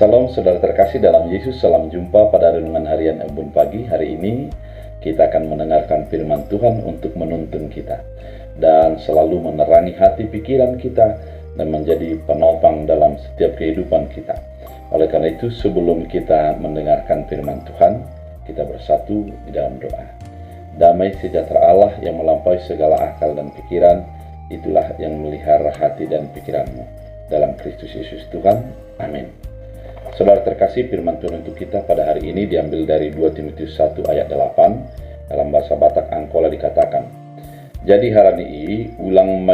Salam saudara terkasih dalam Yesus, salam jumpa pada renungan harian Embun Pagi. Hari ini kita akan mendengarkan firman Tuhan untuk menuntun kita dan selalu menerangi hati pikiran kita dan menjadi penopang dalam setiap kehidupan kita. Oleh karena itu, sebelum kita mendengarkan firman Tuhan, kita bersatu di dalam doa. Damai sejahtera Allah yang melampaui segala akal dan pikiran, itulah yang melihara hati dan pikiranmu dalam Kristus Yesus Tuhan. Amin. Saudara terkasih, firman Tuhan untuk kita pada hari ini diambil dari 2 Timotius 1 ayat 8. Dalam bahasa Batak Angkola dikatakan, jadi harani ulang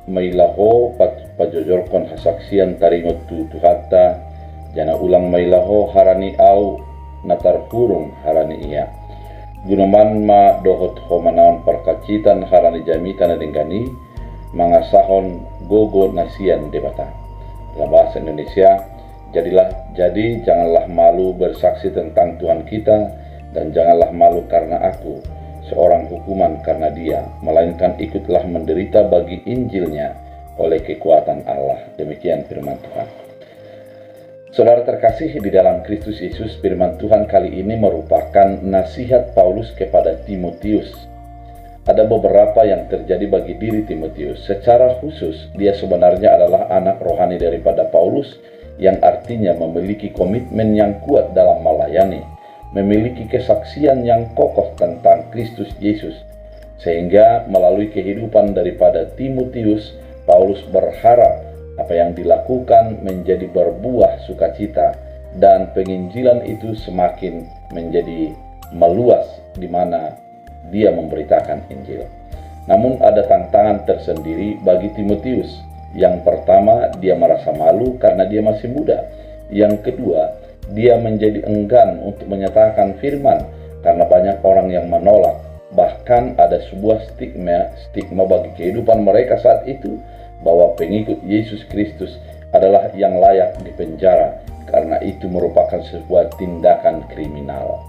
mailaho pajojorkon hasaksian taringot tuhatta, jana ulang mailaho harani au natar hurung harani iya. Gunaman ma dohot homanaon perkacitan harani jamitan dengani, mangasahon gogo nasian debata. Dalam bahasa Indonesia, jadi janganlah malu bersaksi tentang Tuhan kita, dan janganlah malu karena aku, seorang hukuman karena dia, melainkan ikutlah menderita bagi Injilnya oleh kekuatan Allah. Demikian firman Tuhan. Saudara terkasih di dalam Kristus Yesus, firman Tuhan kali ini merupakan nasihat Paulus kepada Timotius. Ada beberapa yang terjadi bagi diri Timotius. Secara khusus, dia sebenarnya adalah anak rohani daripada Paulus, yang artinya memiliki komitmen yang kuat dalam melayani, memiliki kesaksian yang kokoh tentang Kristus Yesus, sehingga melalui kehidupan daripada Timotius, Paulus berharap apa yang dilakukan menjadi berbuah sukacita, dan penginjilan itu semakin menjadi meluas di mana dia memberitakan Injil. Namun ada tantangan tersendiri bagi Timotius. Yang pertama, dia merasa malu karena dia masih muda. Yang kedua, dia menjadi enggan untuk menyatakan firman karena banyak orang yang menolak. Bahkan ada sebuah stigma bagi kehidupan mereka saat itu, bahwa pengikut Yesus Kristus adalah yang layak dipenjara karena itu merupakan sebuah tindakan kriminal.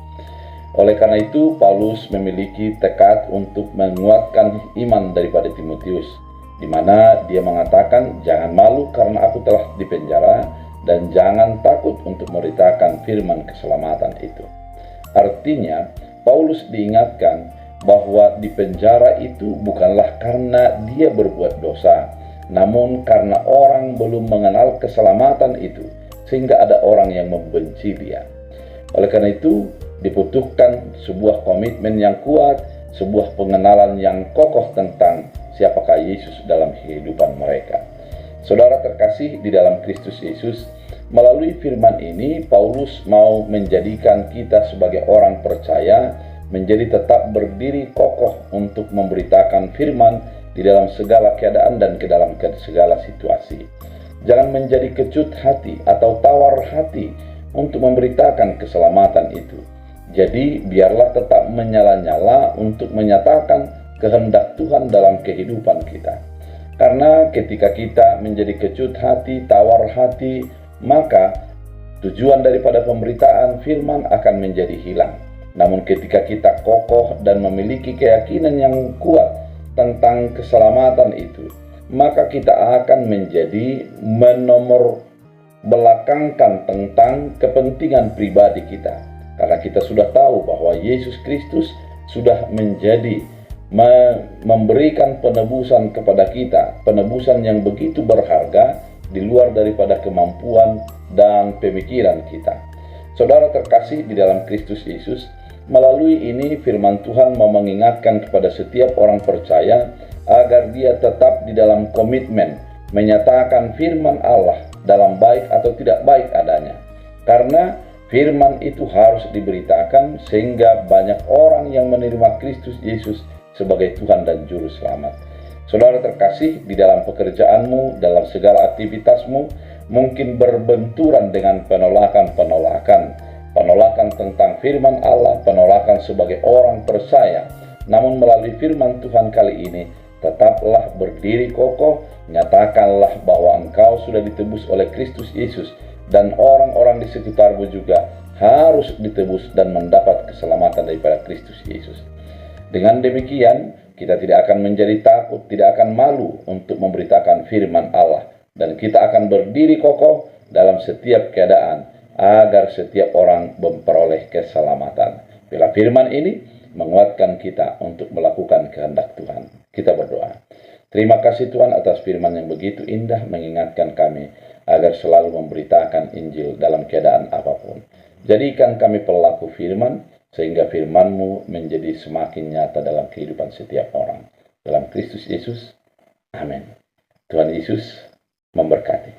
Oleh karena itu, Paulus memiliki tekad untuk menguatkan iman daripada Timotius, di mana dia mengatakan, jangan malu karena aku telah dipenjara, dan jangan takut untuk memberitakan firman keselamatan itu. Artinya, Paulus diingatkan bahwa di penjara itu bukanlah karena dia berbuat dosa, namun karena orang belum mengenal keselamatan itu, sehingga ada orang yang membenci dia. Oleh karena itu, dibutuhkan sebuah komitmen yang kuat, sebuah pengenalan yang kokoh tentang siapakah Yesus dalam kehidupan mereka. Saudara terkasih di dalam Kristus Yesus, melalui firman ini Paulus mau menjadikan kita sebagai orang percaya menjadi tetap berdiri kokoh untuk memberitakan firman di dalam segala keadaan dan ke dalam segala situasi. Jangan menjadi kecut hati atau tawar hati untuk memberitakan keselamatan itu. Jadi biarlah tetap menyala-nyala untuk menyatakan kehendak Tuhan dalam kehidupan kita. Karena ketika kita menjadi kecut hati, tawar hati, maka tujuan daripada pemberitaan firman akan menjadi hilang. Namun ketika kita kokoh dan memiliki keyakinan yang kuat tentang keselamatan itu, maka kita akan menjadi menomorbelakangkan tentang kepentingan pribadi kita. Karena kita sudah tahu bahwa Yesus Kristus sudah memberikan penebusan kepada kita, penebusan yang begitu berharga di luar daripada kemampuan dan pemikiran kita. Saudara terkasih di dalam Kristus Yesus, melalui ini firman Tuhan mau mengingatkan kepada setiap orang percaya agar dia tetap di dalam komitmen menyatakan firman Allah dalam baik atau tidak baik adanya. Karena firman itu harus diberitakan sehingga banyak orang yang menerima Kristus Yesus sebagai Tuhan dan Juru Selamat. Saudara terkasih, di dalam pekerjaanmu, dalam segala aktivitasmu, mungkin berbenturan dengan penolakan tentang firman Allah, penolakan sebagai orang percaya. Namun melalui firman Tuhan kali ini, tetaplah berdiri kokoh, nyatakanlah bahwa engkau sudah ditebus oleh Kristus Yesus, dan orang-orang di sekitarmu juga harus ditebus dan mendapat keselamatan daripada Kristus Yesus. Dengan demikian, kita tidak akan menjadi takut, tidak akan malu untuk memberitakan firman Allah, dan kita akan berdiri kokoh dalam setiap keadaan, agar setiap orang memperoleh keselamatan. Bila firman ini menguatkan kita untuk melakukan kehendak Tuhan. Kita berdoa. Terima kasih Tuhan atas firman yang begitu indah mengingatkan kami agar selalu memberitakan Injil dalam keadaan apapun. Jadikan kami pelaku firman, sehingga firman-Mu menjadi semakin nyata dalam kehidupan setiap orang. Dalam Kristus Yesus, amin. Tuhan Yesus memberkati.